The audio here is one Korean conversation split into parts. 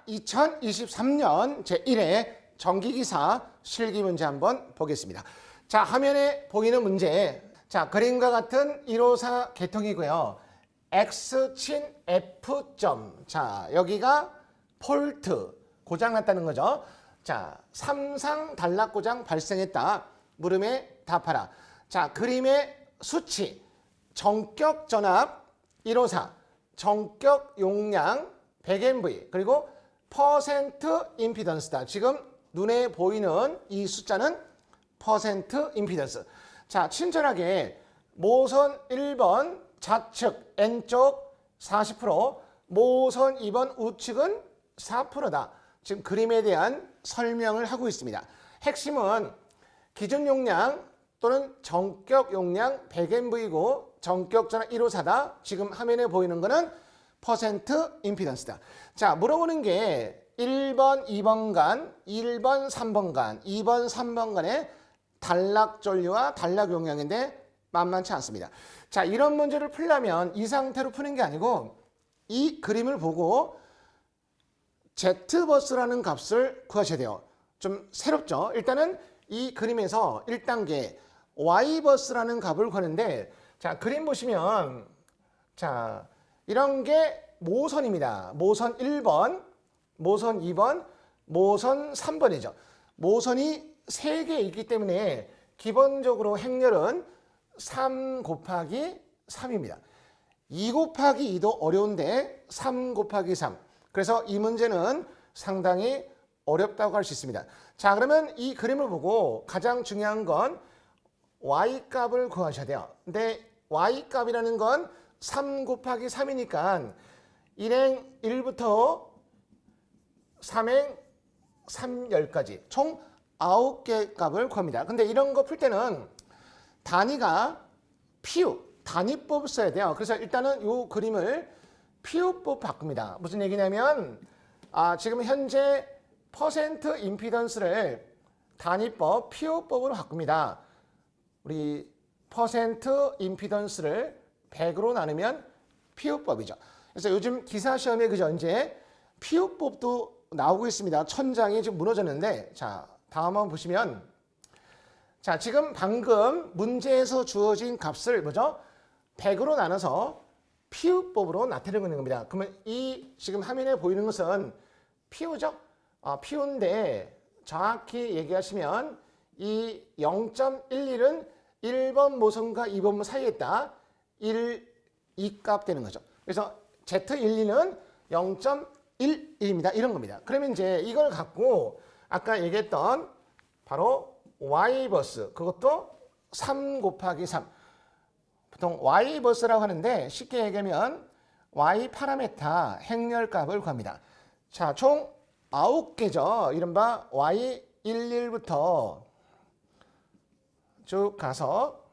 2023년 제1회 정기기사 실기문제 한번 보겠습니다. 자, 화면에 보이는 문제. 자, 그림과 같은 154 계통이고요. X친 F점. 자, 여기가 폴트. 고장났다는 거죠. 자, 삼상 단락고장 발생했다. 물음에 답하라. 자, 그림의 수치. 정격 전압 154. 정격 용량 100MV. 그리고 퍼센트 임피던스다. 지금 눈에 보이는 이 숫자는 퍼센트 임피던스. 자, 친절하게 모선 1번 좌측 N쪽 40%, 모선 2번 우측은 4%다. 지금 그림에 대한 설명을 하고 있습니다. 핵심은 기준 용량 또는 정격 용량 100MV고 정격 전압 154다. 지금 화면에 보이는 거는 퍼센트 임피던스다. 자, 물어보는 게 1번, 2번 간, 1번, 3번 간, 2번, 3번 간의 단락 전류와 단락 용량인데 만만치 않습니다. 자, 이런 문제를 풀려면 이 상태로 푸는 게 아니고 이 그림을 보고 Z버스라는 값을 구하셔야 돼요. 좀 새롭죠? 일단은 이 그림에서 1단계 Y버스라는 값을 구하는데, 자, 그림 보시면, 자, 이런 게 모선입니다. 모선 1번, 모선 2번, 모선 3번이죠. 모선이 3개 있기 때문에 기본적으로 행렬은 3 곱하기 3입니다. 2 곱하기 2도 어려운데 3 곱하기 3. 그래서 이 문제는 상당히 어렵다고 할 수 있습니다. 자, 그러면 이 그림을 보고 가장 중요한 건 Y값을 구하셔야 돼요. 근데 Y값이라는 건 3 곱하기 3이니까 1행 1부터 3행 3열까지 총 9개 값을 구합니다. 근데 이런 거 풀 때는 단위가 PU, 단위법을 써야 돼요. 그래서 일단은 이 그림을 PU법 바꿉니다. 무슨 얘기냐면 지금 현재 퍼센트 임피던스를 단위법 PU법으로 바꿉니다. 우리 퍼센트 임피던스를 100으로 나누면 PU법이죠. 그래서 요즘 기사 시험에 그저 이제 PU법도 나오고 있습니다. 천장이 지금 무너졌는데, 자, 다음 한번 보시면, 자, 지금 방금 문제에서 주어진 값을 뭐죠? 100으로 나눠서 PU법으로 나타내고 있는 겁니다. 그러면 이 지금 화면에 보이는 것은 PU죠? PU인데 정확히 얘기하시면 이 0.11은 1번 모선과 2번 모선 사이에 있다. 2 값 되는 거죠. 그래서 Z12는 0.11입니다. 이런 겁니다. 그러면 이제 이걸 갖고 아까 얘기했던 바로 Y버스, 그것도 3 곱하기 3. 보통 Y버스라고 하는데 쉽게 얘기하면 Y 파라메타 행렬값을 구합니다. 자, 총 9개죠. 이른바 Y11부터 쭉 가서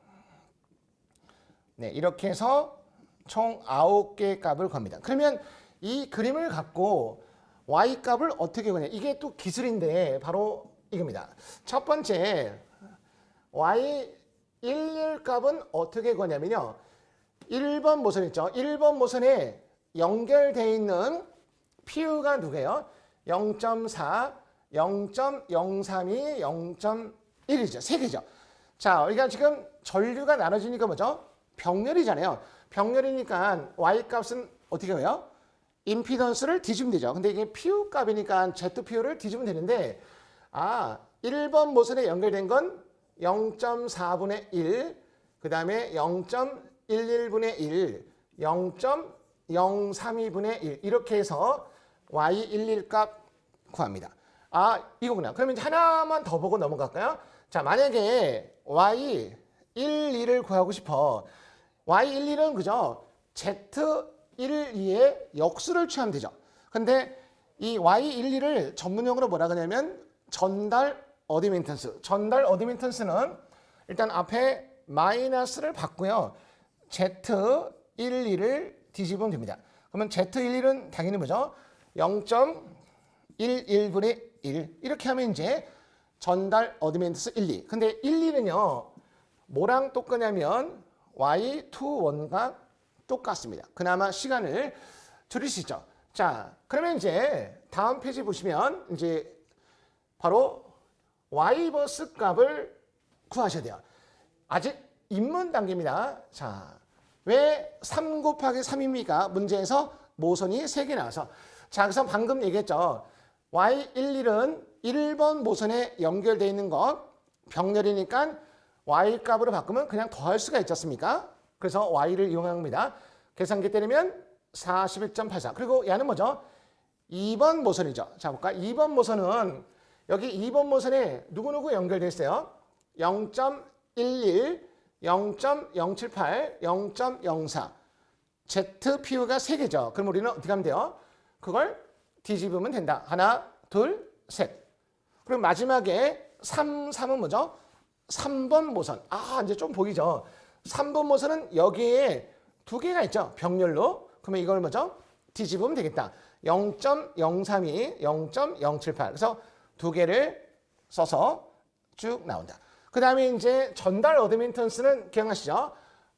네, 이렇게 해서 총 9개 값을 구합니다. 그러면 이 그림을 갖고 Y 값을 어떻게 구하냐. 이게 또 기술인데 바로 이겁니다. 첫 번째 Y11 값은 어떻게 구하냐면요. 1번 모선 있죠. 1번 모선에 연결되어 있는 PU가 누구예요? 0.4, 0.032, 0.1이죠. 3개죠. 자, 우리가 지금 전류가 나눠지니까 뭐죠? 병렬이잖아요. 병렬이니까 Y 값은 어떻게 해요? 임피던스를 뒤집으면 되죠. 근데 이게 PU 값이니까 ZPU를 뒤집으면 되는데 1번 모선에 연결된 건 0.4분의 1, 그 다음에 0.11분의 1, 0.032분의 1 이렇게 해서 Y11 값 구합니다. 이거구나. 그러면 이제 하나만 더 보고 넘어갈까요? 자, 만약에 Y12를 구하고 싶어. Y12은 그죠? Z12의 역수를 취하면 되죠. 근데 이 Y12를 전문용어로 뭐라 그러냐면 전달 어드민턴스. 전달 어드민턴스는 일단 앞에 마이너스를 받고요. Z12를 뒤집으면 됩니다. 그러면 Z11은 당연히 뭐죠? 0.11분의 1 이렇게 하면 이제 전달 어드민턴스 1, 2. 근데 1, 2는요. 뭐랑 똑같냐면 Y21과 똑같습니다. 그나마 시간을 줄일 수 있죠. 자, 그러면 이제 다음 페이지 보시면 이제 바로 Y버스 값을 구하셔야 돼요. 아직 입문 단계입니다. 자, 왜 3 곱하기 3입니까? 문제에서 모선이 3개 나와서. 자, 그래서 방금 얘기했죠. Y11은 1번 모선에 연결되어 있는 것, 병렬이니까 Y 값으로 바꾸면 그냥 더할 수가 있지 않습니까? 그래서 Y를 이용한 겁니다. 계산기 때리면 41.84. 그리고 얘는 뭐죠? 2번 모선이죠. 자, 볼까? 2번 모선은 여기 2번 모선에 누구누구 연결되어 있어요? 0.11, 0.078, 0.04. ZPU가 3개죠. 그럼 우리는 어떻게 하면 돼요? 그걸 뒤집으면 된다. 하나, 둘, 셋. 그리고 마지막에 3은 뭐죠? 3번 모선. 아, 이제 좀 보이죠? 3번 모선은 여기에 2개가 있죠. 병렬로. 그러면 이걸 뭐죠? 뒤집으면 되겠다. 0.032, 0.078. 그래서 2개를 써서 쭉 나온다. 그 다음에 이제 전달 어드미턴스는 기억나시죠?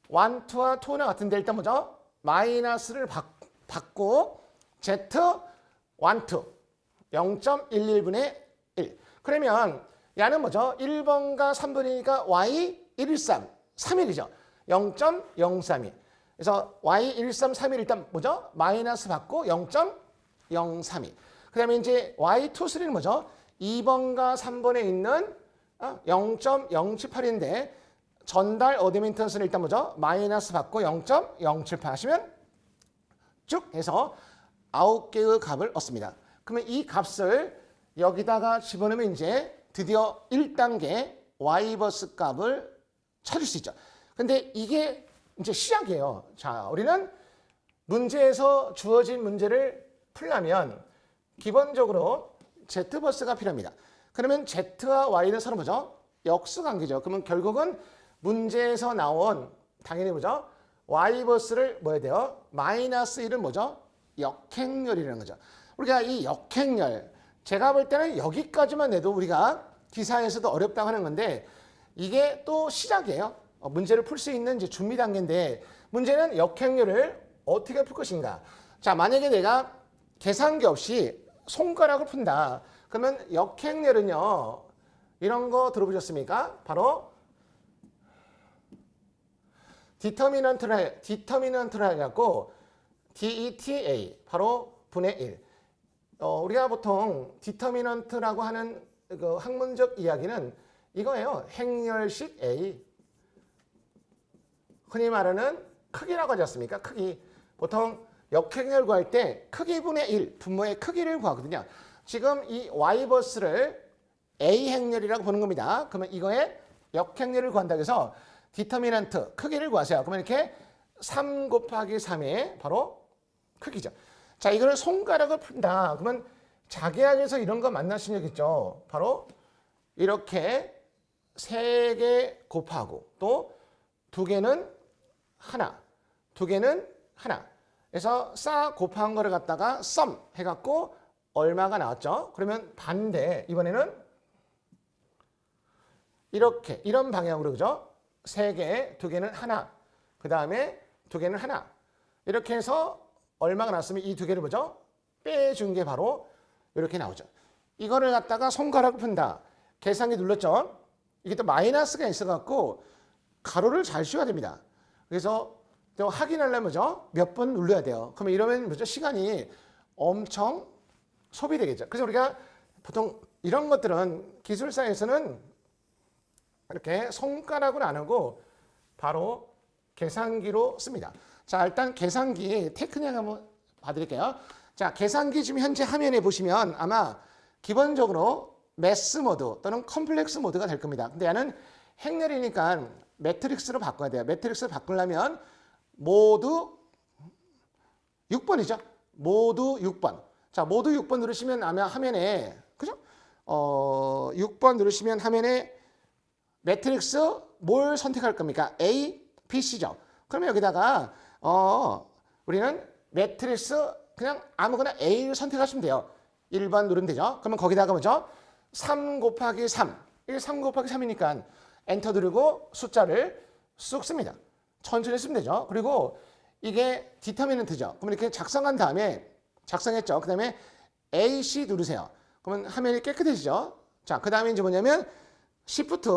1, 2와 2나 같은데 일단 뭐죠? 마이너스를 받고 Z 1, 2 0.11분의 1. 그러면 얘는 뭐죠? 1번과 3번이니까 Y 113, 3일이죠. 0.032. 그래서 Y 113, 3일 일단 뭐죠? 마이너스 받고 0.032. 그 다음에 이제 Y 23는 뭐죠? 2번과 3번에 있는 0.078인데 전달 어드미턴스는 일단 뭐죠? 마이너스 받고 0.078 하시면 쭉 해서 9개의 값을 얻습니다. 그러면 이 값을 여기다가 집어넣으면 이제 드디어 1단계 Y버스 값을 찾을 수 있죠. 근데 이게 이제 시작이에요. 자, 우리는 문제에서 주어진 문제를 풀려면 기본적으로 Z버스가 필요합니다. 그러면 Z와 Y는 서로 뭐죠? 역수관계죠. 그러면 결국은 문제에서 나온 당연히 뭐죠? Y버스를 뭐 해야 돼요? 마이너스 1은 뭐죠? 역행렬이라는 거죠. 우리가 이 역행렬, 제가 볼 때는 여기까지만 내도 우리가 기사에서도 어렵다고 하는 건데 이게 또 시작이에요. 문제를 풀 수 있는 이제 준비 단계인데 문제는 역행렬을 어떻게 풀 것인가. 자, 만약에 내가 계산기 없이 손가락을 푼다. 그러면 역행렬은요. 이런 거 들어보셨습니까? 바로 디터미넌트를 해갖고 DETA 바로 분의 1. 우리가 보통 디터미넌트라고 하는 그 학문적 이야기는 이거예요. 행렬식 A. 흔히 말하는 크기라고 하지 않습니까? 크기. 보통 역행렬 구할 때 크기분의 1, 분모의 크기를 구하거든요. 지금 이 Y버스를 A 행렬이라고 보는 겁니다. 그러면 이거에 역행렬을 구한다고 해서 디터미넌트 크기를 구하세요. 그러면 이렇게 3 곱하기 3의 바로 크기죠. 자, 이거를 손가락을 푼다. 그러면 자기학에서 이런 거 만나신 적 있죠? 바로 이렇게 3개 곱하고 또 2개는 하나, 2개는 하나. 그래서 싸 곱한 거를 갖다가 썸 해갖고 얼마가 나왔죠? 그러면 반대, 이번에는 이렇게, 이런 방향으로, 그죠? 3개, 2개는 하나, 그 다음에 2개는 하나. 이렇게 해서 얼마가 나왔으면 이 2개를 뭐죠? 빼준 게 바로 이렇게 나오죠. 이거를 갖다가 손가락을 푼다. 계산기 눌렀죠? 이게 또 마이너스가 있어갖고 가로를 잘 씌워야 됩니다. 그래서 또 확인하려면 뭐죠? 몇 번 눌러야 돼요. 그러면 이러면 뭐죠? 시간이 엄청 소비되겠죠. 그래서 우리가 보통 이런 것들은 기술사에서는 이렇게 손가락으로 안 하고 바로 계산기로 씁니다. 자, 일단 계산기 테크닉 한번 봐드릴게요. 자, 계산기 지금 현재 화면에 보시면 아마 기본적으로 매스 모드 또는 컴플렉스 모드가 될 겁니다. 근데 얘는 행렬이니까 매트릭스로 바꿔야 돼요. 매트릭스로 바꾸려면 모두 6번이죠. 모두 6번. 자, 모두 6번 누르시면 아마 화면에, 그죠? 6번 누르시면 화면에 매트릭스 뭘 선택할 겁니까? A, B, C죠. 그러면 여기다가 우리는 매트릭스 그냥 아무거나 A를 선택하시면 돼요. 1번 누르면 되죠. 그러면 거기다가 뭐죠? 3 곱하기 3. 이게 3 곱하기 3이니까 엔터 누르고 숫자를 쑥 씁니다. 천천히 쓰면 되죠. 그리고 이게 디터미넌트죠. 그럼 이렇게 작성한 다음에 작성했죠. 그 다음에 AC 누르세요. 그러면 화면이 깨끗해지죠. 자, 그 다음에 이제 뭐냐면 Shift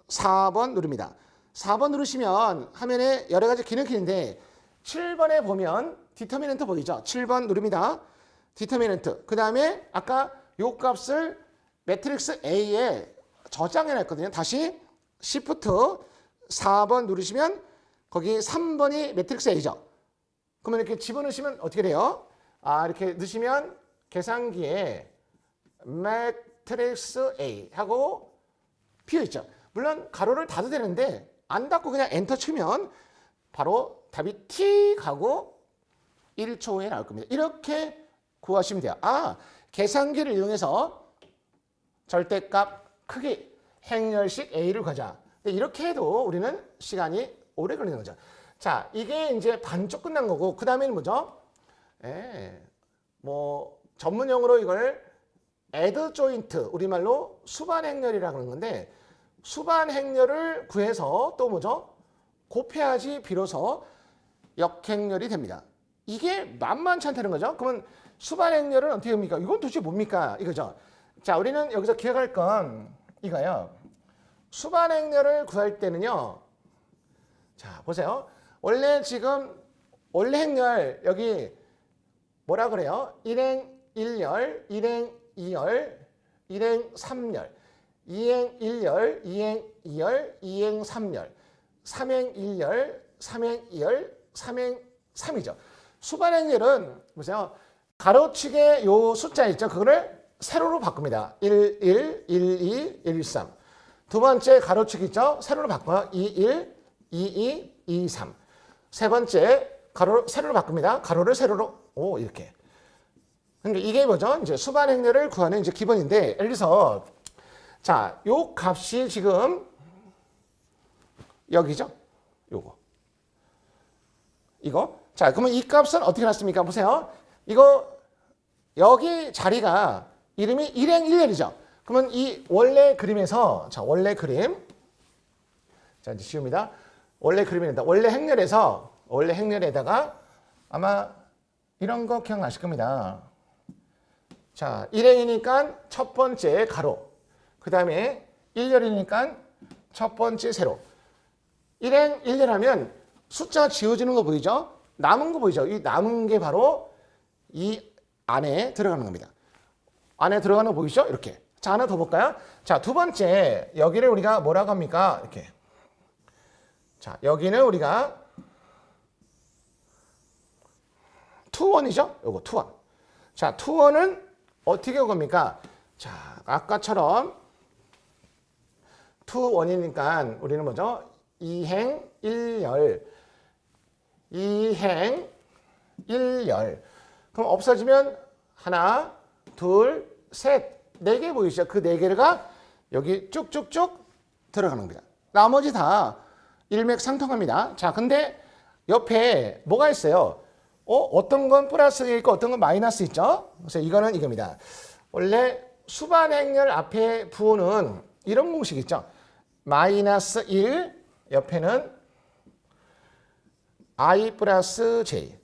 4번 누릅니다. 4번 누르시면 화면에 여러 가지 기능이 있는데 7번에 보면 디터미넌트 보이죠? 7번 누릅니다. 디터미넌트. 그 다음에 아까 요 값을 매트릭스 A에 저장해 놨거든요. 다시 Shift 4번 누르시면 거기 3번이 매트릭스 A죠. 그러면 이렇게 집어넣으시면 어떻게 돼요? 이렇게 넣으시면 계산기에 매트릭스 A 하고 비어있죠. 물론 가로를 닫아도 되는데 안 닫고 그냥 엔터 치면 바로 답이 T 가고 1초 후에 나올 겁니다. 이렇게 구하시면 돼요. 계산기를 이용해서 절대값 크기 행렬식 A를 구하자. 이렇게 해도 우리는 시간이 오래 걸리는 거죠. 자, 이게 이제 반쪽 끝난 거고 그 다음에는 뭐죠? 뭐 전문용어로 이걸 add joint, 우리말로 수반 행렬이라고 하는 건데 수반 행렬을 구해서 또 뭐죠? 곱해야지 비로소 역행렬이 됩니다. 이게 만만치 않다는 거죠. 그러면 수반 행렬은 어떻게 됩니까? 이건 도대체 뭡니까? 이거죠. 자, 우리는 여기서 기억할 건 이거예요. 수반 행렬을 구할 때는요. 자, 보세요. 원래 지금 원래 행렬 여기 뭐라 그래요? 1행 1열, 1행 2열, 1행 3열, 2행 1열, 2행 2열, 2행 3열, 3행 1열, 3행 2열, 3행 3이죠. 수반행렬은 보세요. 가로축에 요 숫자 있죠. 그거를 세로로 바꿉니다. 1, 1, 1, 2, 1, 3. 두 번째 가로축 있죠. 세로로 바꿔요. 2, 1, 2, 2, 2, 3. 세 번째 가로 세로로 바꿉니다. 가로를 세로로 이렇게. 그러니까 이게 뭐죠? 이제 수반행렬을 구하는 이제 기본인데, 예를 들어서 자, 요 값이 지금 여기죠? 요거. 이거. 자, 그러면 이 값은 어떻게 났습니까? 보세요. 이거 여기 자리가 이름이 1행 1열이죠. 그러면 이 원래 그림에서 자, 원래 그림. 자, 이제 씌웁니다. 원래 그림입니다. 원래 행렬에다가 아마 이런 거 기억나실 겁니다. 자, 1행이니까 첫 번째 가로. 그 다음에 1열이니까 첫 번째 세로. 1행 1열 하면 숫자 지워지는 거 보이죠? 남은 거 보이죠? 이 남은 게 바로 이 안에 들어가는 겁니다. 안에 들어가는 거 보이죠? 이렇게. 자, 하나 더 볼까요? 자, 두 번째 여기를 우리가 뭐라고 합니까? 이렇게. 자, 여기는 우리가 투원이죠? 요거 투원. 자, 투원은 어떻게 온 겁니까? 자, 아까처럼 투원이니까 우리는 뭐죠? 2행 1열. 2행 1열. 그럼 없어지면 하나, 둘, 셋. 4개 보이시죠? 그 4개가 여기 쭉쭉쭉 들어가는 겁니다. 나머지 다 일맥상통합니다. 자, 근데 옆에 뭐가 있어요? 어떤 건 플러스 있고 어떤 건 마이너스 있죠? 그래서 이거는 이겁니다. 원래 수반행렬 앞에 부호는 이런 공식 있죠? 마이너스 1 옆에는 i 플러스 j.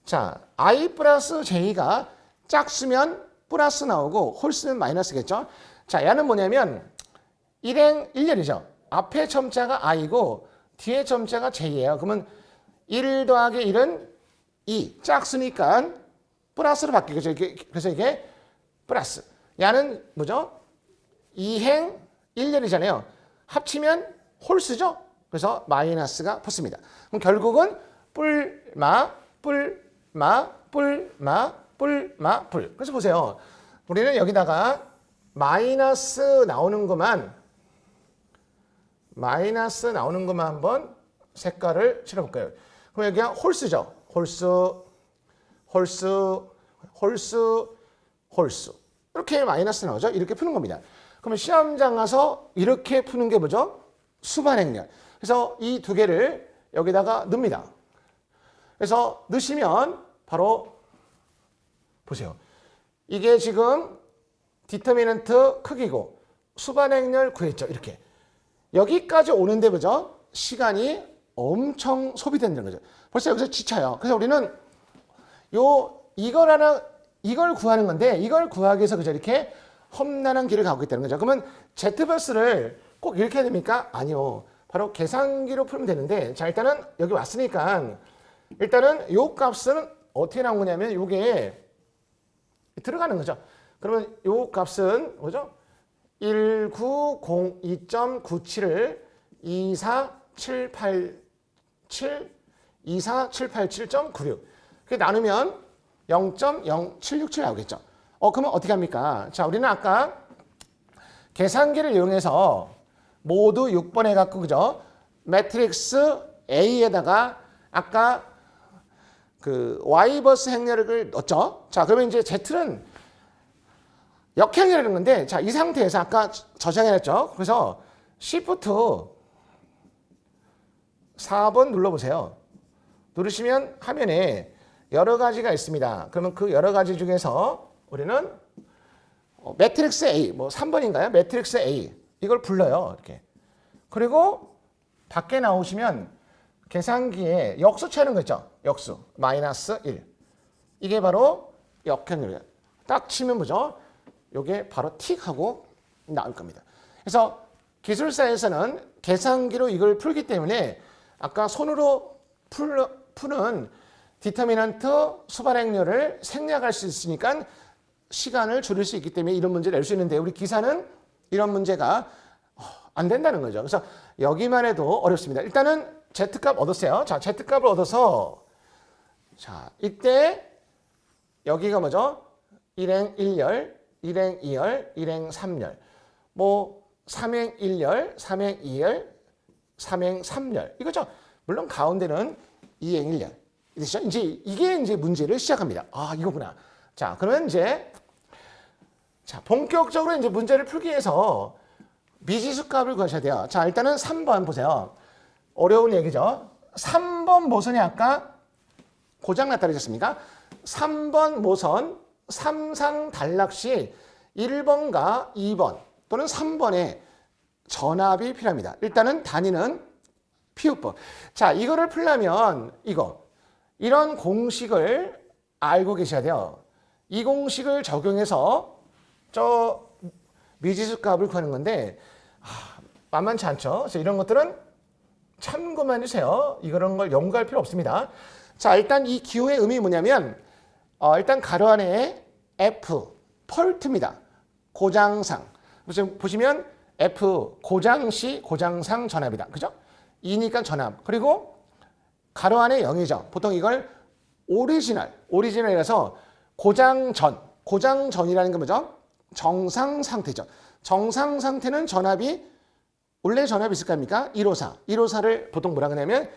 자, i 플러스 j가 짝수면 플러스 나오고 홀수면 마이너스겠죠? 자, 얘는 뭐냐면 1행 1열이죠. 앞에 첨자가 i고 뒤에 첨자가 j예요. 그러면 1 더하기 1은 2. 짝수니까 플러스로 바뀌겠죠. 그래서 이게 플러스. 얘는 뭐죠? 2행 1열이잖아요. 합치면 홀수죠. 그래서 마이너스가 붙습니다. 그럼 결국은 뿔마, 뿔마, 뿔마, 뿔마, 뿔. 그래서 보세요. 우리는 여기다가 마이너스 나오는 것만 한번 색깔을 칠해볼까요? 그럼 여기가 홀수죠. 홀수, 홀수, 홀수, 홀수. 이렇게 마이너스 나오죠. 이렇게 푸는 겁니다. 그러면 시험장 가서 이렇게 푸는 게 뭐죠? 수반행렬. 그래서 이 두 개를 여기다가 넣습니다. 그래서 넣으시면 바로 보세요. 이게 지금 디터미넌트 크기고 수반행렬 구했죠. 이렇게. 여기까지 오는데 뭐죠? 시간이 엄청 소비된다는 거죠. 벌써 여기서 지쳐요. 그래서 우리는 이걸 하나 이걸 구하는 건데 이걸 구하기 위해서 그저 이렇게 험난한 길을 가고 있다는 거죠. 그러면 Z버스를 꼭 이렇게 해야 됩니까? 아니요. 바로 계산기로 풀면 되는데 자 일단은 여기 왔으니까 일단은 요 값은 어떻게 나온 거냐면 요게 들어가는 거죠. 그러면 요 값은 뭐죠? 1902.97을 24787.96 그게 나누면 0.0767 나오겠죠. 그러면 어떻게 합니까? 자, 우리는 아까 계산기를 이용해서 모두 6번 해갖고 그죠? 매트릭스 A에다가 아까 그 Y버스 행렬을 넣었죠. 자, 그러면 이제 Z는 역행이라는 건데, 자, 이 상태에서 아까 저장해놨죠. 그래서 Shift 4번 눌러보세요. 누르시면 화면에 여러 가지가 있습니다. 그러면 그 여러 가지 중에서 우리는 매트릭스 A, 뭐 3번인가요? 매트릭스 A 이걸 불러요. 이렇게. 그리고 밖에 나오시면 계산기에 역수 채는 거 있죠. 역수 마이너스 1. 이게 바로 역행률이에요. 딱 치면 뭐죠? 이게 바로 틱 하고 나올 겁니다. 그래서 기술사에서는 계산기로 이걸 풀기 때문에 아까 손으로 푸는 디터미넌트 수발행률을 생략할 수 있으니까 시간을 줄일 수 있기 때문에 이런 문제를 낼 수 있는데 우리 기사는 이런 문제가 안 된다는 거죠. 그래서 여기만 해도 어렵습니다. 일단은 Z값 얻었어요. 자, Z값을 얻어서 자, 이때 여기가 뭐죠? 일행 1열, 일행 2열, 일행 3열. 뭐 3행 1열, 3행 2열, 3행 3열. 이거죠. 물론 가운데는 2행 1열. 이제 이게 문제를 시작합니다. 아, 이거구나. 자, 그러면 이제 자, 본격적으로 이제 문제를 풀기 위해서 미지수 값을 구하셔야 돼요. 자, 일단은 3번 보세요. 어려운 얘기죠. 3번 모선이 아까 고장났다 그러셨습니까? 3번 모선 3상 단락 시 1번과 2번 또는 3번에 전압이 필요합니다. 일단은 단위는 피우법. 자, 이거를 풀려면 이런 공식을 알고 계셔야 돼요. 이 공식을 적용해서 저 미지수 값을 구하는 건데 만만치 않죠. 그래서 이런 것들은 참고만 해주세요. 이런 걸 연구할 필요 없습니다. 자, 일단 이 기호의 의미 뭐냐면 일단 가로 안에 F 펄트입니다. 고장상. 보시면 F 고장시 고장상 전압이다. 그죠? 2니까 전압. 그리고 가로 안에 0이죠. 보통 이걸 오리지널이라서 고장전이라는 건 뭐죠? 정상 상태죠. 정상 상태는 전압이 원래 전압이 있을 거 아닙니까? 154. 154를 보통 뭐라 그러냐면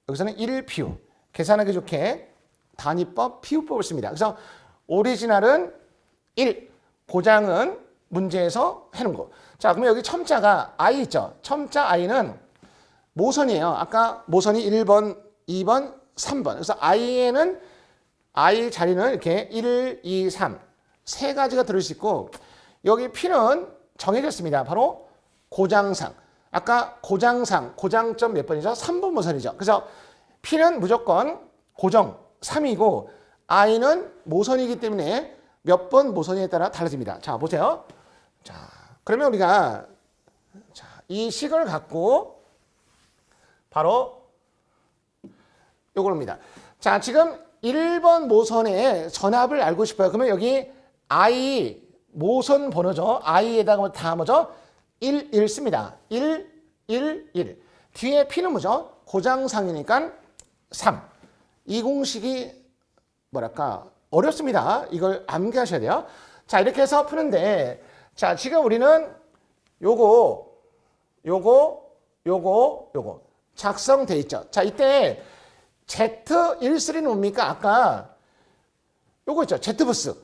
여기서는 1PU. 계산하기 좋게 단위법 PU법을 씁니다. 그래서 오리지널은 1, 고장은 문제에서 해놓은 거. 자, 그러면 여기 첨자가 I 있죠. 첨자 I는 모선이에요. 아까 모선이 1번, 2번, 3번. 그래서 I에는 I 자리는 이렇게 1, 2, 3. 세 가지가 들을 수 있고 여기 P는 정해졌습니다. 바로 고장상. 아까 고장상, 고장점 몇 번이죠? 3번 모선이죠. 그래서 P는 무조건 고정 3이고 I는 모선이기 때문에 몇 번 모선에 따라 달라집니다. 자, 보세요. 자, 그러면 우리가 이 식을 갖고 바로 요겁니다. 자, 지금 1번 모선의 전압을 알고 싶어요. 그러면 여기 I 모선 번호죠. I에다가 다 뭐죠? 1 씁니다. 1, 1, 1. 뒤에 P는 뭐죠? 고장상이니까 3. 이 공식이 뭐랄까 어렵습니다. 이걸 암기하셔야 돼요. 자, 이렇게 해서 푸는데 자, 지금 우리는 요거 작성돼 있죠. 자, 이때 Z13는 뭡니까? 아까 요거 있죠. Z부스.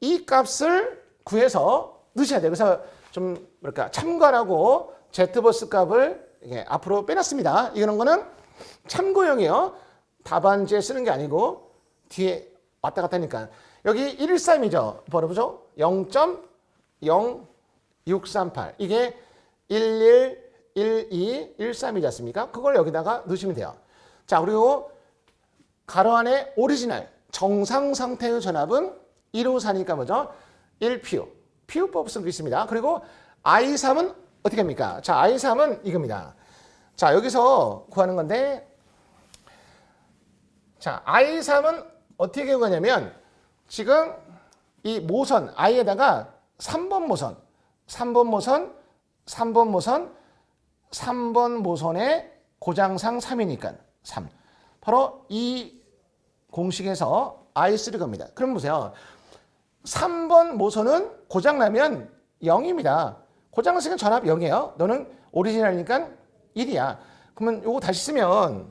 이 값을 구해서 넣으셔야 돼요. 그래서 좀 뭐랄까 참고하라고 Z버스 값을 이렇게 앞으로 빼놨습니다. 이런 거는 참고용이에요. 답안지에 쓰는 게 아니고 뒤에 왔다 갔다 하니까. 여기 113이죠. 벌어보죠. 0.0638. 이게 11, 12, 13이지 않습니까? 그걸 여기다가 넣으시면 돼요. 자, 그리고 가로 안에 오리지널 정상 상태의 전압은 154니까 뭐죠? 1퓨. 퓨법 쓰고 있습니다. 그리고 I3은 어떻게 합니까? 자, I3은 이겁니다. 자, 여기서 구하는 건데, 자, I3은 어떻게 구하냐면, 지금 이 모선, I에다가 3번 모선, 3번 모선, 3번 모선, 3번 모선의 고장상 3이니까 3. 바로 이 공식에서 I3 겁니다. 그럼 보세요. 3번 모선은 고장나면 0입니다. 고장났으니까 전압 0이에요. 너는 오리지널이니까 1이야. 그러면 요거 다시 쓰면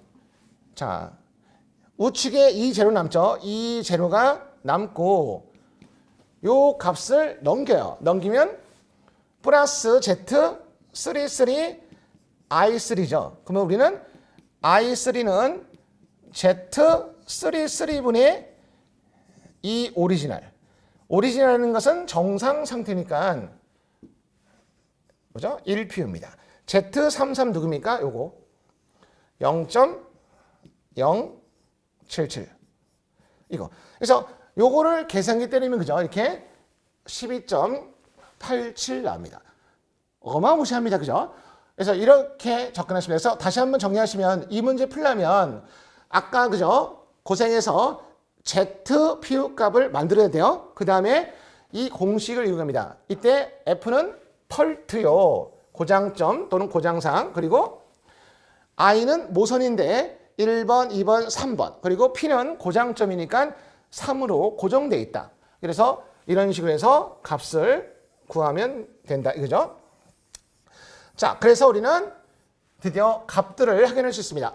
자 우측에 이 제로 남죠. 이 제로가 남고 요 값을 넘겨요. 넘기면 플러스 Z 33 I3죠. 그러면 우리는 I3는 Z 33분의 이 오리지널. 오리지널이라는 것은 정상 상태니까 뭐죠? 1퓨입니다. Z33 누굽니까? 요거 0.077 이거. 그래서 요거를 계산기 때리면 그죠? 이렇게 12.87 나옵니다. 어마무시합니다. 그죠? 그래서 이렇게 접근하시면 돼서 다시 한번 정리하시면 이 문제 풀려면 아까 그죠? 고생해서 ZPU 값을 만들어야 돼요. 그 다음에 이 공식을 이용합니다. 이때 F는 펄트요. 고장점 또는 고장상. 그리고 I는 모선인데 1번, 2번, 3번. 그리고 P는 고장점이니까 3으로 고정되어 있다. 그래서 이런 식으로 해서 값을 구하면 된다. 이거죠? 자, 그래서 우리는 드디어 값들을 확인할 수 있습니다.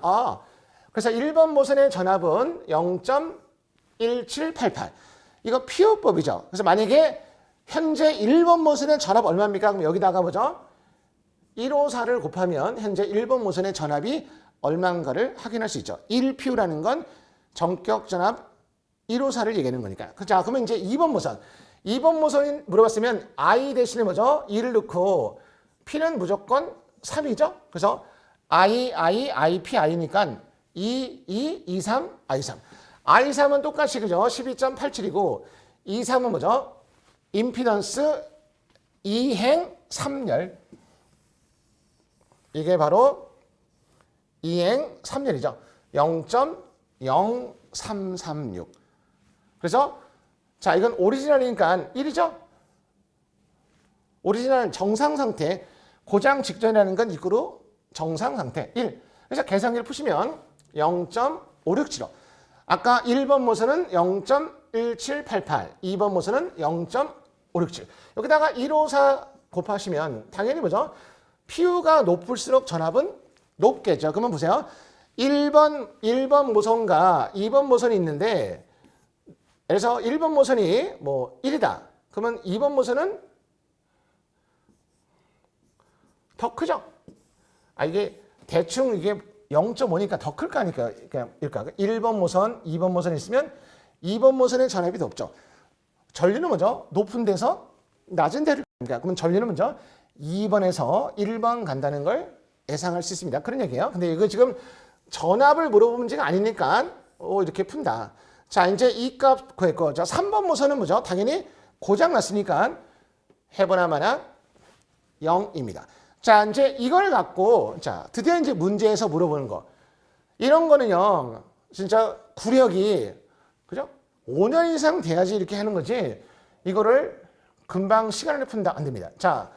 그래서 1번 모선의 전압은 0.1788. 이거 피오법이죠. 그래서 만약에 현재 1번 모선의 전압 얼마입니까? 그럼 여기다가 뭐죠? 154를 곱하면 현재 1번 모선의 전압이 얼마인가를 확인할 수 있죠. 1퓨라는 건 전격 전압 154를 얘기하는 거니까. 자, 그러면 이제 2번 모선. 2번 모선이 물어봤으면 I 대신에 뭐죠? 2를 넣고 P는 무조건 3이죠. 그래서 IP, I니까 2, 3, I3. I3은 똑같이 그죠? 12.87이고 23은 뭐죠? 임피던스 2행 3열. 이게 바로 2행 3열이죠. 0.0336. 그래서 자, 이건 오리지널이니까 1이죠. 오리지널 정상 상태, 고장 직전이라는 건 이거로 정상 상태 1. 그래서 계산기를 푸시면 0.5675. 아까 1번 모선은 0.1788, 2번 모선은 0.567. 여기다가 154 곱하시면 당연히 뭐죠? PU가 높을수록 전압은 높겠죠. 그러면 보세요. 1번 모선과 2번 모선이 있는데 그래서 1번 모선이 뭐 1이다. 그러면 2번 모선은 더 크죠? 이게 대충 이게 0.5니까 더 클까 하니까 그냥 일까? 1번 모선, 2번 모선이 있으면 2번 모선의 전압이 높죠. 전류는 뭐죠? 높은 데서 낮은 데를 갑니다. 그러면 전류는 뭐죠? 2번에서 1번 간다는 걸 예상할 수 있습니다. 그런 얘기예요. 근데 이거 지금 전압을 물어본 문제가 아니니까 이렇게 푼다. 자, 이제 이 값 구했고, 자, 3번 모선은 뭐죠? 당연히 고장 났으니까 해보나 마나 0입니다. 자, 이제 이걸 갖고, 자, 드디어 이제 문제에서 물어보는 거. 이런 거는요, 진짜 구력이, 그죠? 5년 이상 돼야지 이렇게 하는 거지, 이거를 금방 시간을 푼다, 안 됩니다. 자,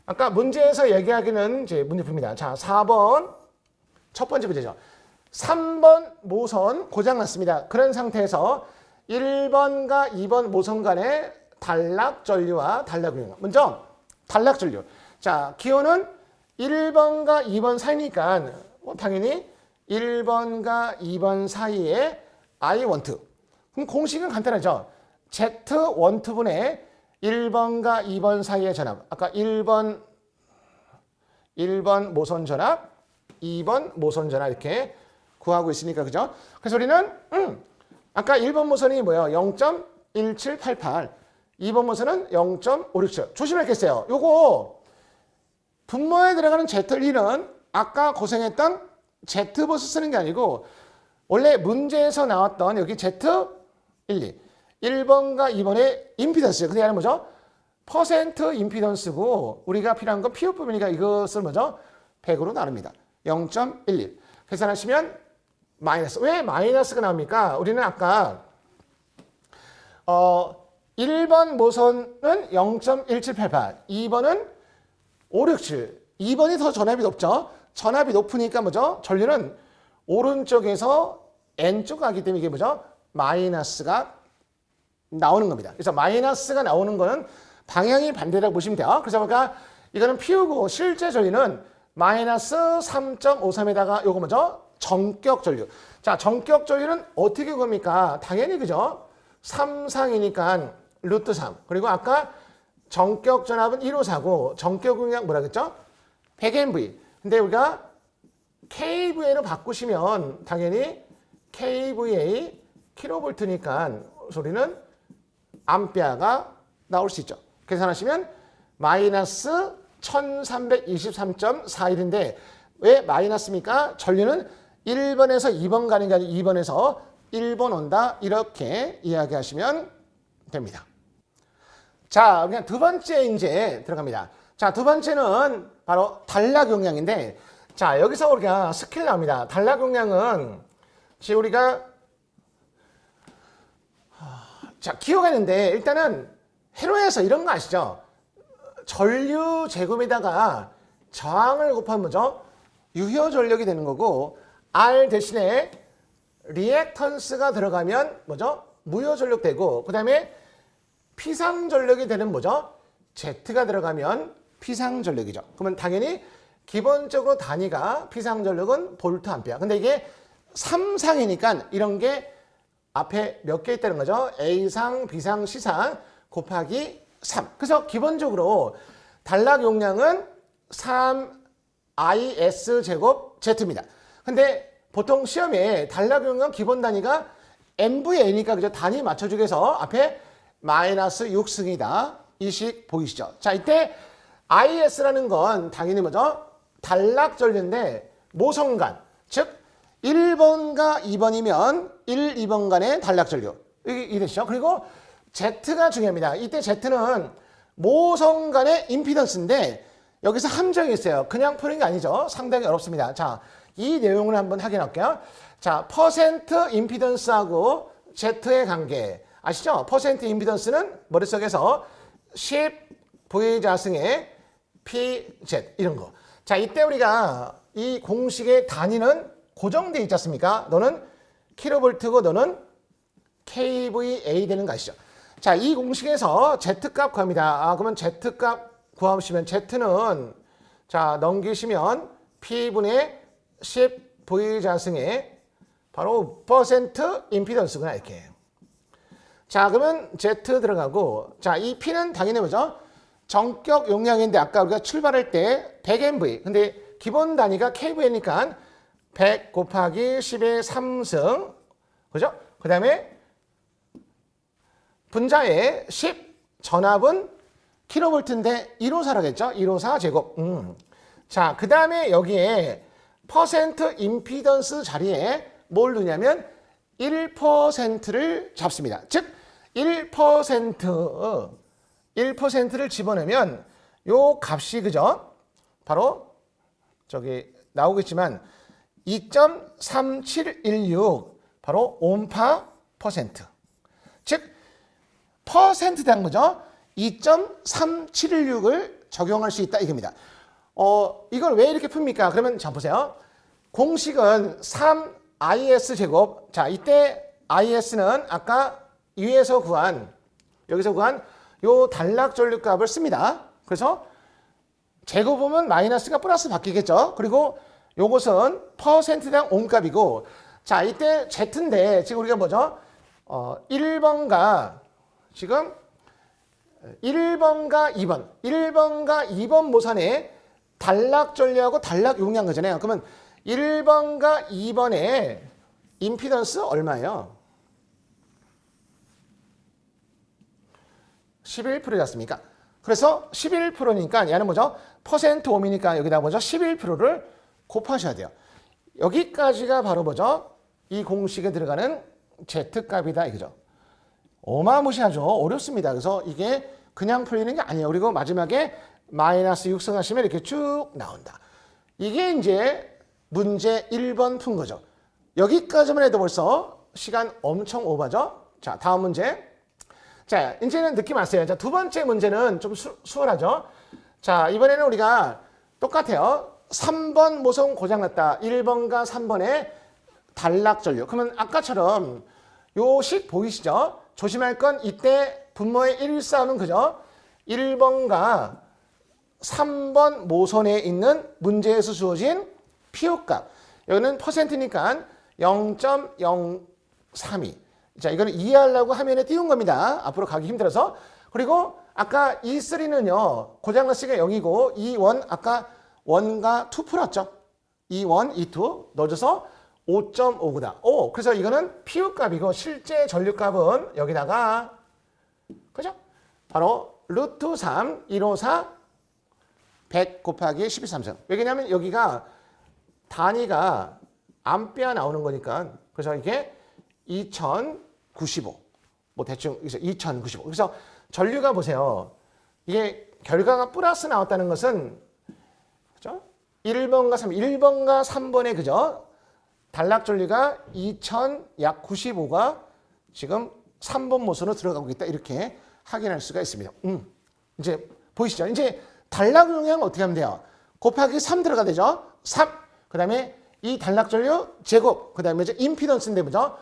아까 문제에서 얘기하기는 이제 문제풀입니다. 자, 4번, 첫 번째 문제죠. 3번 모선 고장 났습니다. 그런 상태에서 1번과 2번 모선 간의 단락 전류와 단락 유형. 먼저, 단락 전류. 자, 기호는 1번과 2번 사이니까 당연히 1번과 2번 사이에 I12. 그럼 공식은 간단하죠. Z12분의 1번과 2번 사이의 전압. 아까 1번 모선 전압, 2번 모선 전압 이렇게 구하고 있으니까 그죠? 그래서 우리는 아까 1번 모선이 뭐예요? 0.1788. 2번 모선은 0.567. 조심하겠어요. 요거 분모에 들어가는 Z1은 아까 고생했던 Z버스 쓰는 게 아니고 원래 문제에서 나왔던 여기 Z12. 1번과 2번의 임피던스. 근데 얘는 뭐죠? 퍼센트 임피던스고 우리가 필요한 건 PO 부분이니까 이것을 뭐죠? 100으로 나눕니다. 0.11. 계산하시면 마이너스. 왜 마이너스가 나옵니까? 우리는 아까 1번 모선은 0.1788, 2번은 567. 2번이 더 전압이 높죠? 전압이 높으니까 뭐죠? 전류는 오른쪽에서 N쪽 가기 때문에 이게 뭐죠? 마이너스가 나오는 겁니다. 그래서 마이너스가 나오는 거는 방향이 반대라고 보시면 돼요. 그래서 보니까 이거는 P우고 실제 전류는 마이너스 3.53에다가 요거 뭐죠? 정격 전류. 자, 정격 전류는 어떻게 구합니까? 당연히 그죠? 3상이니까 루트 3. 그리고 아까 정격 전압은 154고 정격 용량 뭐라 그랬죠? 100MV. 근데 우리가 kVA로 바꾸시면 당연히 kVA 킬로볼트니까 소리는 암페어가 나올 수 있죠. 계산하시면 마이너스 1323.41인데 왜 마이너스입니까? 전류는 1번에서 2번 가는 게 아니라 2번에서 1번 온다. 이렇게 이야기하시면 됩니다. 자, 그냥 두 번째 이제 들어갑니다. 자, 두 번째는 바로 단락 용량인데, 자, 여기서 우리가 스킬 나옵니다. 단락 용량은 지금 우리가 자, 기억하는데 일단은 회로에서 이런 거 아시죠? 전류 제곱에다가 저항을 곱하면 뭐죠? 유효 전력이 되는 거고, R 대신에 리액턴스가 들어가면 뭐죠? 무효 전력 되고, 그 다음에 피상 전력이 되는 뭐죠? Z가 들어가면 피상 전력이죠. 그러면 당연히 기본적으로 단위가 피상 전력은 볼트 암페어. 근데 이게 3상이니까 이런 게 앞에 몇 개 있다는 거죠? A상, B상, C상 곱하기 3. 그래서 기본적으로 단락 용량은 3IS 제곱 Z입니다. 근데 보통 시험에 단락 용량 기본 단위가 MVA니까 그죠? 단위 맞춰주기 위해서 앞에 마이너스 6승이다. 이 식 보이시죠? 자, 이때 IS라는 건 당연히 뭐죠? 단락 전류인데 모성간, 즉 1번과 2번이면 1, 2번 간의 단락 전류. 이해되시죠? 그리고 Z가 중요합니다. 이때 Z는 모성간의 임피던스인데 여기서 함정이 있어요. 그냥 푸는 게 아니죠. 상당히 어렵습니다. 자, 이 내용을 한번 확인해 볼게요. 자, 퍼센트 임피던스하고 Z의 관계 아시죠? 퍼센트 임피던스는 머릿속에서 10V 자승의 PZ 이런 거. 자, 이때 우리가 이 공식의 단위는 고정되어 있지 않습니까? 너는 킬로볼트고 너는 kVA 되는 거 아시죠? 자, 이 공식에서 Z값 구합니다. 그러면 Z값 구하시면 Z는 자, 넘기시면 P분의 10V 자승의 바로 퍼센트 임피던스구나 이렇게. 자, 그러면 Z 들어가고, 자, 이 P는 당연히 뭐죠? 정격 용량인데 아까 우리가 출발할 때 100MV. 근데 기본 단위가 kVA니까 100 곱하기 10의 3승. 그죠? 그 다음에 분자의 10 전압은 킬로볼트인데 154라겠죠? 154 제곱. 자, 그 다음에 여기에 퍼센트 임피던스 자리에 뭘 넣냐면 1%를 잡습니다. 즉 1%를 집어넣으면 요 값이 그죠? 바로 저기 나오겠지만 2.3716 바로 온파 퍼센트. 즉 퍼센트당 거죠? 2.3716을 적용할 수 있다 이겁니다. 이걸 왜 이렇게 풉니까? 그러면 자 보세요. 공식은 3IS 제곱. 자, 이때 IS는 아까 위에서 구한 여기서 구한 요 단락 전류 값을 씁니다. 그래서 제곱하면 마이너스가 플러스 바뀌겠죠. 그리고 요것은 퍼센트당 온값이고, 자, 이때 Z인데 지금 우리가 뭐죠? 1번과 지금 1번과 2번 모선의 단락 전류하고 단락 용량 거잖아요. 그러면 1번과 2번의 임피던스 얼마예요? 11%지 않습니까? 그래서 11%니까 얘는 뭐죠? 퍼센트 옴이니까 여기다 뭐죠? 11%를 곱하셔야 돼요. 여기까지가 바로 뭐죠? 이 공식에 들어가는 Z값이다 이거죠. 어마무시하죠. 어렵습니다. 그래서 이게 그냥 풀리는 게 아니에요. 그리고 마지막에 마이너스 6승 하시면 이렇게 쭉 나온다. 이게 이제 문제 1번 푼 거죠. 여기까지만 해도 벌써 시간 엄청 오버죠. 자, 다음 문제. 자, 이제는 느낌 왔어요. 자, 두 번째 문제는 좀 수월하죠. 자, 이번에는 우리가 똑같아요. 3번 모성 고장났다. 1번과 3번의 단락전류. 그러면 아까처럼 요 식 보이시죠? 조심할 건 이때 분모의 1싸움은 그죠? 1번과 3번 모선에 있는 문제에서 주어진 피호값. 여기는 퍼센트니까 0.032. 자, 이거는 이해하려고 화면에 띄운 겁니다. 앞으로 가기 힘들어서. 그리고 아까 E3는요. 고장났으니까 0이고 E1 아까 1과 2 풀었죠. E1, E2 넣어줘서 5.59다. 오, 그래서 이거는 피우값이고 실제 전류값은 여기다가 그죠? 바로 루트 3, 154, 100 곱하기 12.3승. 왜냐면 여기가 단위가 암페어 나오는 거니까. 그래서 이게 2095. 뭐 대충 2095. 그래서 전류가 보세요. 이게 결과가 플러스 나왔다는 것은 그죠? 1번과 3번의 그죠? 단락 전류가 2095가 지금 3번 모선으로 들어가고 있다. 이렇게 확인할 수가 있습니다. 이제 보이시죠? 이제 단락 용량 어떻게 하면 돼요? 곱하기 3 들어가 되죠? 3. 그다음에 이 단락 전류 제곱. 그다음에 이제 임피던스인데 뭐죠?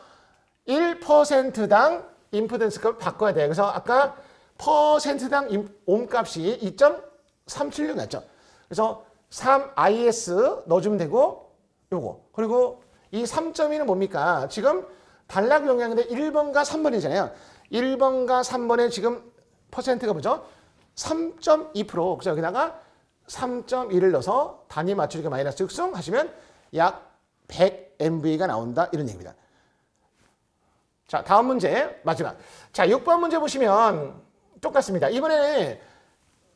1%당 임피던스 값을 바꿔야 돼요. 그래서 아까 퍼센트당 옴값이 2.376이었죠. 그래서 3IS 넣어주면 되고 요거. 그리고 이 3.2는 뭡니까? 지금 단락 용량인데 1번과 3번이잖아요. 1번과 3번에 지금 퍼센트가 뭐죠? 3.2%. 그래서 여기다가 3.2를 넣어서 단위 맞추기가 마이너스 6승 하시면 약 100MV가 나온다. 이런 얘기입니다. 자, 다음 문제 마지막. 자, 6번 문제 보시면 똑같습니다. 이번에는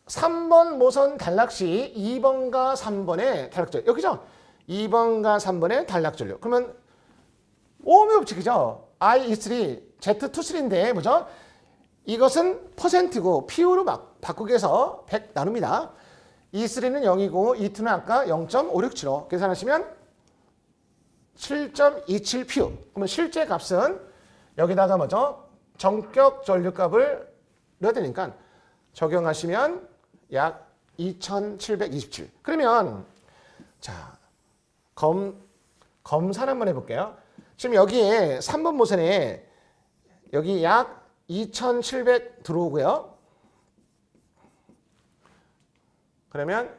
3번 모선 단락 시 2번과 3번의 단락전류. 여기죠? 2번과 3번의 단락전류. 그러면 오음의 법칙이죠. I23, Z23인데 뭐죠? 이것은 퍼센트고 PU로 막 바꾸기 위해서 100 나눕니다. E3는 0이고 E2는 아까 0.567로 계산하시면 7.27 PU. 그러면 실제 값은 여기다가 뭐죠? 정격 전류값을 넣어야 되니까 적용하시면 약 2727. 그러면 자, 검사를 한번 해볼게요. 지금 여기에 3번 모선에 여기 약 2700 들어오고요. 그러면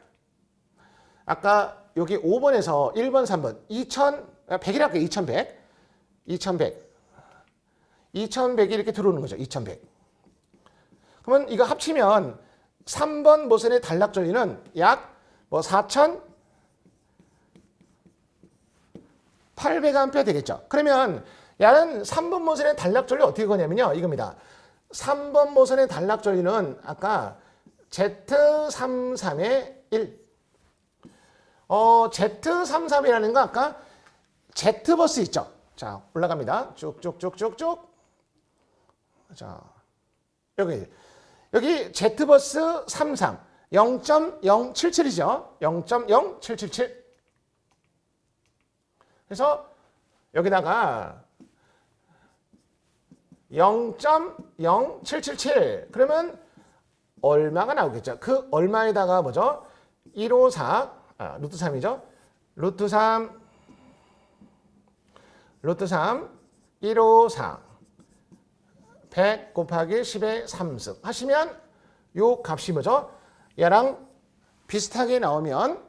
아까 여기 5번에서 1번, 3번 2100이라 할게요. 2100. 2100이 이렇게 들어오는 거죠. 2100. 그러면 이거 합치면 3번 모선의 단락 전류는 약 뭐 4800A 되겠죠. 그러면 야는 3번 모선의 단락 전류 어떻게 거냐면요. 이겁니다. 3번 모선의 단락 전류는 아까 Z33의 1. Z33이라는 거 아까 Z버스 있죠. 자, 올라갑니다. 쭉쭉쭉쭉쭉. 자, 여기 Z버스 33 0.077이죠. 0.0777. 그래서 여기다가 0.0777 그러면 얼마가 나오겠죠? 그 얼마에다가 뭐죠? 154 루트 3이죠. 루트 3 154 100 곱하기 10의 3승 하시면 요 값이 뭐죠? 얘랑 비슷하게 나오면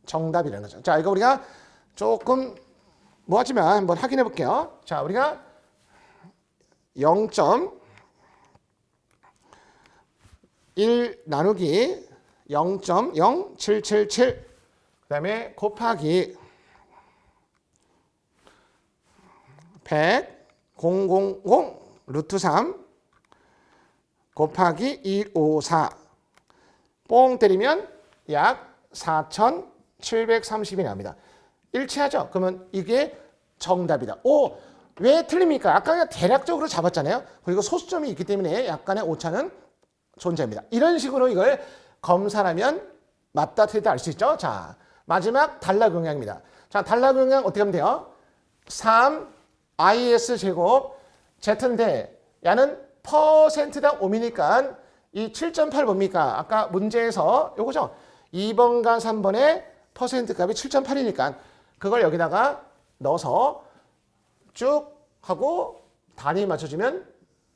정답이라는 거죠. 자, 이거 우리가 조금 뭐하지만 한번 확인해 볼게요. 자, 우리가 0.1 나누기 0.0777 그 다음에 곱하기 100 000 루트 3 곱하기 154 뽕 때리면 약 4730이 나옵니다. 일치하죠? 그러면 이게 정답이다. 오, 왜 틀립니까? 아까 그냥 대략적으로 잡았잖아요. 그리고 소수점이 있기 때문에 약간의 오차는 존재합니다. 이런 식으로 이걸 검사하면 맞다 틀리다 알 수 있죠. 자, 마지막 단락용량입니다. 자, 단락용량 어떻게 하면 돼요? 3 is 제곱 z인데 야는 퍼센트당 5이니까 이 7.8 뭡니까? 아까 문제에서 요거죠. 2번과 3번의 퍼센트 값이 7.8이니까 그걸 여기다가 넣어서 쭉 하고 단위 맞춰주면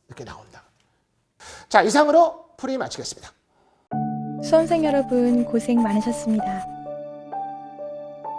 이렇게 나온다. 자, 이상으로 풀이 마치겠습니다. 수험생 여러분 고생 많으셨습니다.